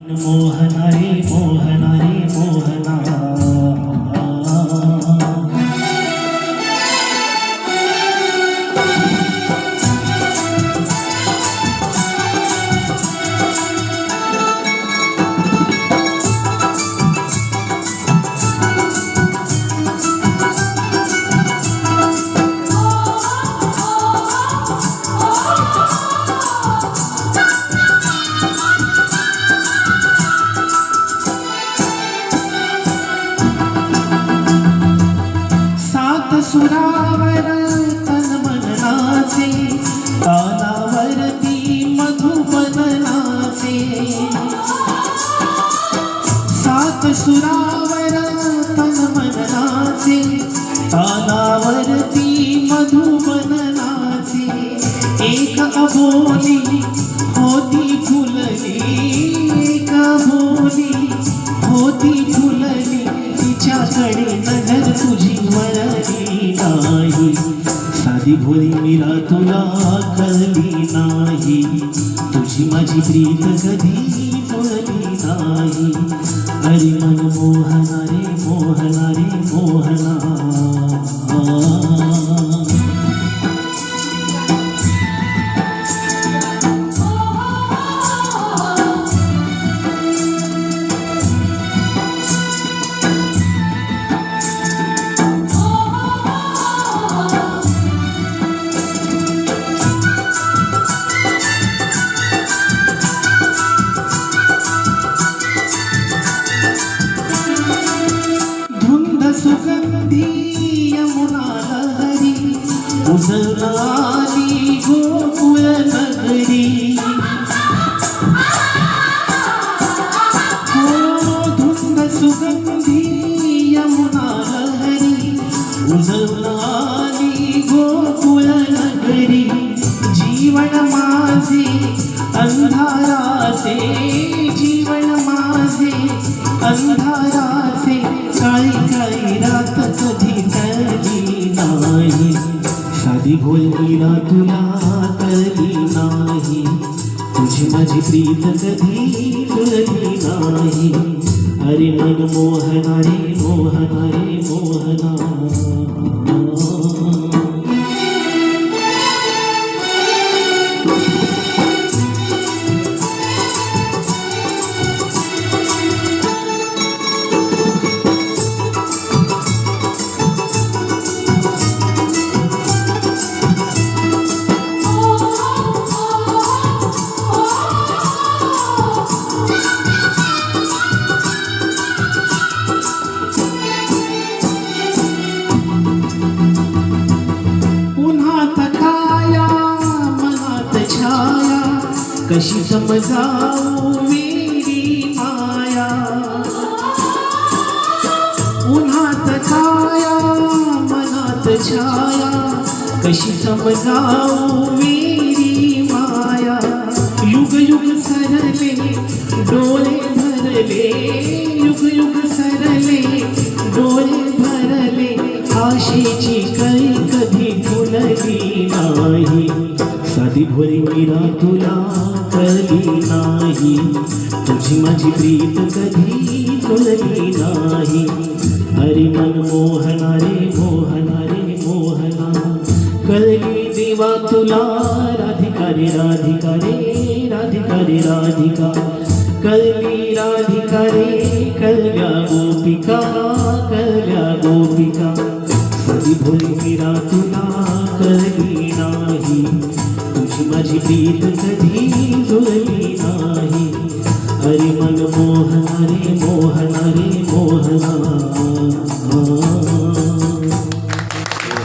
मोहना रे मोहना रे मोहना सुरावर तन मन नाचे तालावरती मधुबन नाचे सात सुरावर तन मन नाचे तालावरती मधुबन नाचे एक अबोली होती फुलली एक अबोली होती फुलली तिच्याकडे नजर तुझी वळली नाही साधी भोळी मीरा तुला कळली नाही तुझी माझी प्रीत कधी जुळली नाही अरे मन मोहना रे मोहना रे मोहना सुगंधी यमुना लहरी उजळाली गोकुळ नगरी हो धुंद सुगंधी यमुना लहरी उजळाली गोकुळ नगरी जीवन माझे अंधाराचे जीवन माझे अंधाराचे काळी काळी रात कधी टळली नाही साधी भोळी मीरा तुला कळली नाही तुझी माझी प्रीत कधी जुळली नाही अरे मन मोहना रे मोहना रे मोहना कशी समजावू मेरी माया उन्हात छाया मनात छाया कशी समजावू मेरी माया युग युग सरले डोळे भरले युग युग सरले डोळे भरले आशेची कळी कधी फुलली नाही साधी भोळी मीरा तुला कळली नाही तुझी माझी प्रीत कधी जुळली नाही अरे मन मोहना रे मोहना रे मोहना कळली देवा तुला राधिका रे राधिका रे राधिका रे राधिका कळली राधिका रे कळल्या गोपिका कळल्या गोपिका साधी भोळी मीरा तुला कळली नाही तुझी माझी प्रीत कधी जुळली नाही अरे मन मोहना रे मोहना रे मोहना